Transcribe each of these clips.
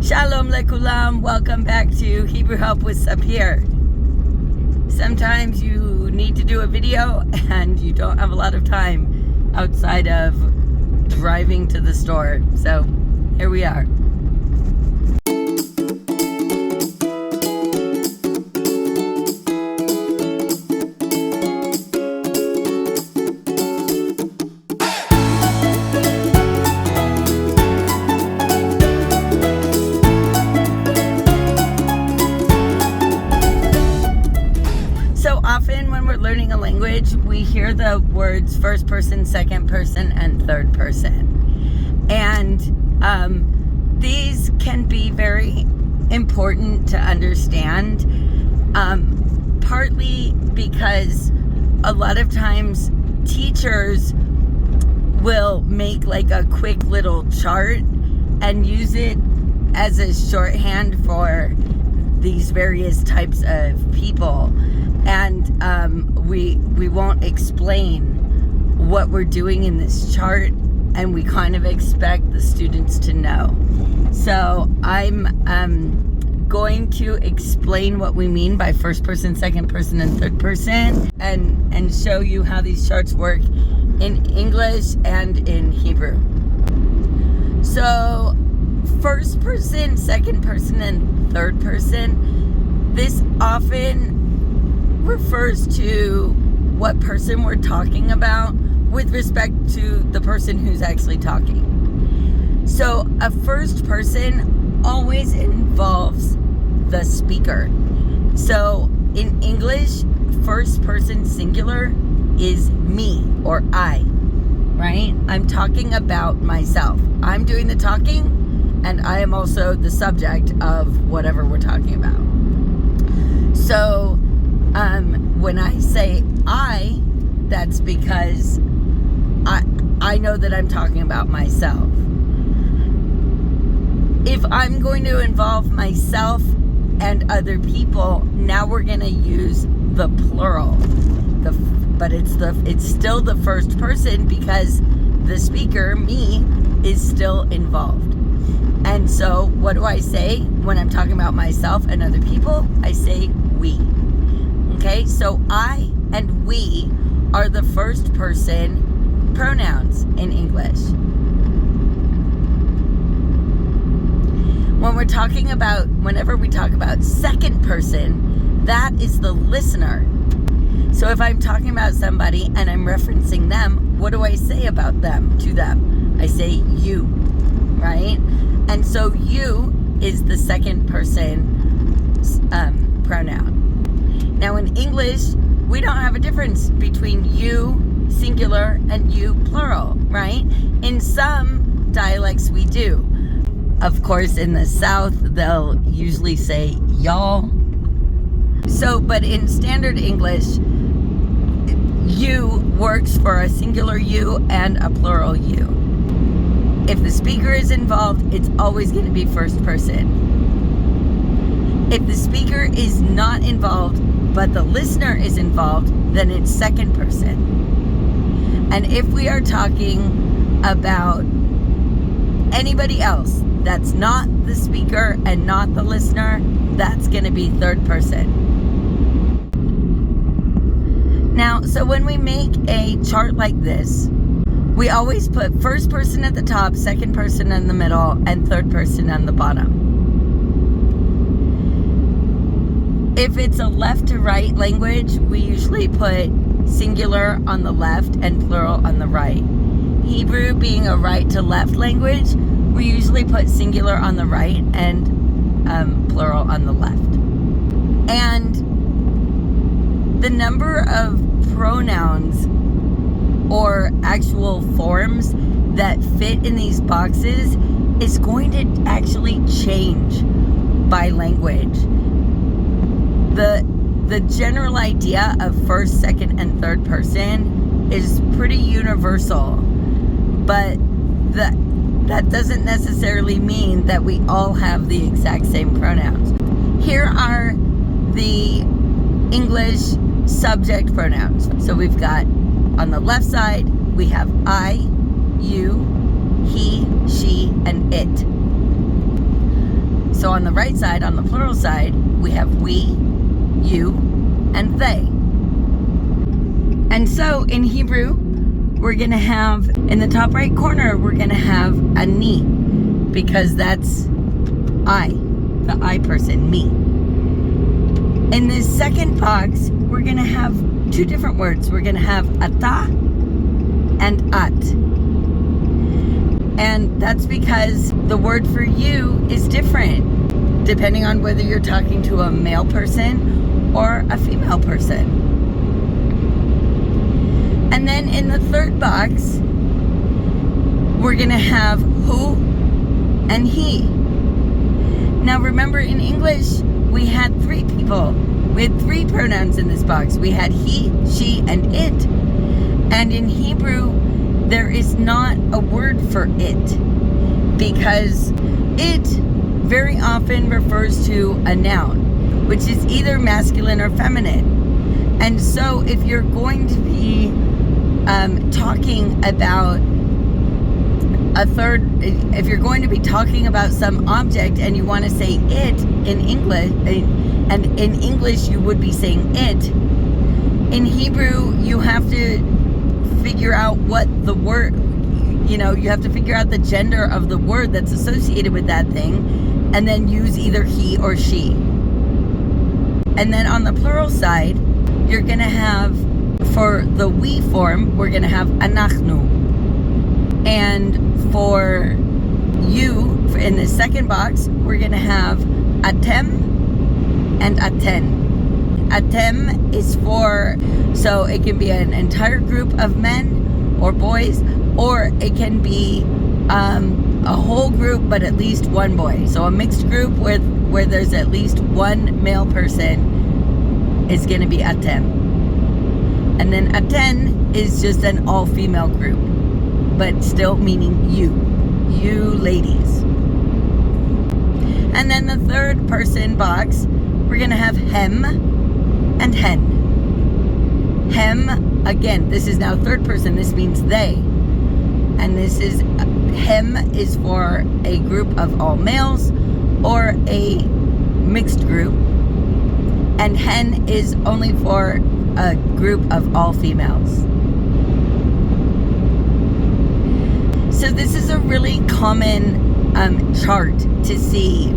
Shalom lekulam. Welcome back to Hebrew Help with Impaired. Sometimes you need to do a video and you don't have a lot of time outside of driving to the store. So here we are. Often when we're learning a language, we hear the words first person, second person, and third person. And these can be very important to understand, partly because a lot of times teachers will make like a quick little chart and use it as a shorthand for these various types of people. And we won't explain what we're doing in this chart, and we kind of expect the students to know. So I'm going to explain what we mean by first person, second person, and third person, and show you how these charts work in English and in Hebrew. So first person, second person, and third person, this often refers to what person we're talking about with respect to the person who's actually talking. So a first person always involves the speaker. So in English, first person singular is me or I, right? I'm talking about myself. I'm doing the talking, and I am also the subject of whatever we're talking about. So when I say I, that's because I know that I'm talking about myself. If I'm going to involve myself and other people, now we're going to use the plural. But it's still the first person because the speaker, me, is still involved. And so what do I say when I'm talking about myself and other people? I say we. Okay, so I and we are the first person pronouns in English. Whenever we talk about second person, that is the listener. So if I'm talking about somebody and I'm referencing them, what do I say about them, to them? I say you, right? And so you is the second person pronoun. Now in English, we don't have a difference between you singular and you plural, right? In some dialects we do. Of course, in the South, they'll usually say y'all. So, but in standard English, you works for a singular you and a plural you. If the speaker is involved, it's always going to be first person. If the speaker is not involved, but the listener is involved, then it's second person. And if we are talking about anybody else that's not the speaker and not the listener, that's going to be third person. Now, so when we make a chart like this, we always put first person at the top, second person in the middle, and third person on the bottom. If it's a left to right language, we usually put singular on the left and plural on the right. Hebrew being a right to left language, we usually put singular on the right and plural on the left. And the number of pronouns or actual forms that fit in these boxes is going to actually change by language. The general idea of first, second, and third person is pretty universal, but that doesn't necessarily mean that we all have the exact same pronouns. Here are the English subject pronouns. So we've got, on the left side, we have I, you, he, she, and it. So on the right side, on the plural side, we have we, you, and they. And so in Hebrew, we're going to have, in the top right corner, we're going to have ani, because that's I, the I person, me. In this second box, we're going to have two different words. We're going to have ata and at. And that's because the word for you is different, depending on whether you're talking to a male person or a female person. And then in the third box, we're going to have who and he. Now remember, in English, we had three people. We had three pronouns in this box. We had he, she, and it. And in Hebrew, there is not a word for it, because it very often refers to a noun, which is either masculine or feminine. And so if you're going to be talking about if you're going to be talking about some object and you want to say it in English, and in English you would be saying it, in Hebrew you have to figure out what the word, you have to figure out the gender of the word that's associated with that thing, and then use either he or she. And then on the plural side, you're going to have, for the we form, we're going to have anachnu. And for you, in the second box, we're going to have atem and aten. Atem is for, so it can be an entire group of men or boys, or it can be a whole group but at least one boy. So a mixed group where there's at least one male person is going to be atem. And then aten is just an all-female group, but still meaning you ladies. And then the third person box, we're going to have hem and hen. Hem, again, this is now third person. This means they. And this is, hem is for a group of all males or a mixed group. And hen is only for a group of all females. So this is a really common chart to see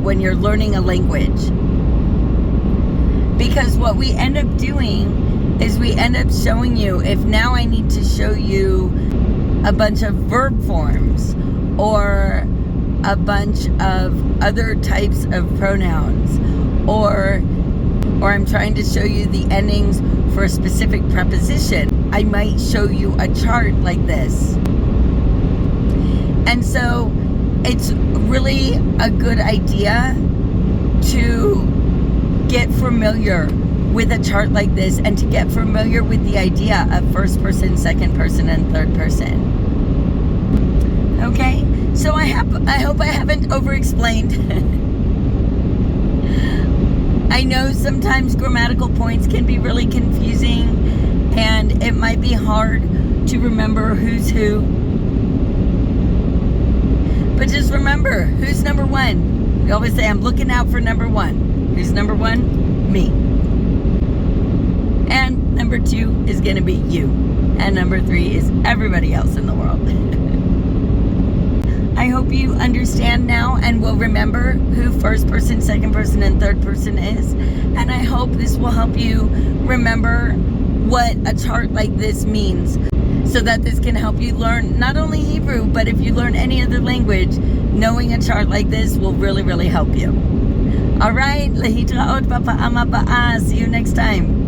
when you're learning a language. Because what we end up doing is we end up showing you, if now I need to show you a bunch of verb forms or a bunch of other types of pronouns, or I'm trying to show you the endings for a specific preposition, I might show you a chart like this. And so it's really a good idea to get familiar with a chart like this, and to get familiar with the idea of first person, second person, and third person. Okay? So I hope I haven't over-explained. I know sometimes grammatical points can be really confusing, and it might be hard to remember who's who. But just remember, who's number one? We always say, I'm looking out for number one. Who's number one? Me. And number two is going to be you. And number three is everybody else in the world. I hope you understand now and will remember who first person, second person, and third person is. And I hope this will help you remember what a chart like this means, so that this can help you learn not only Hebrew, but if you learn any other language, knowing a chart like this will really, really help you. All right, lehitraot bapa'am aba'ah. See you next time.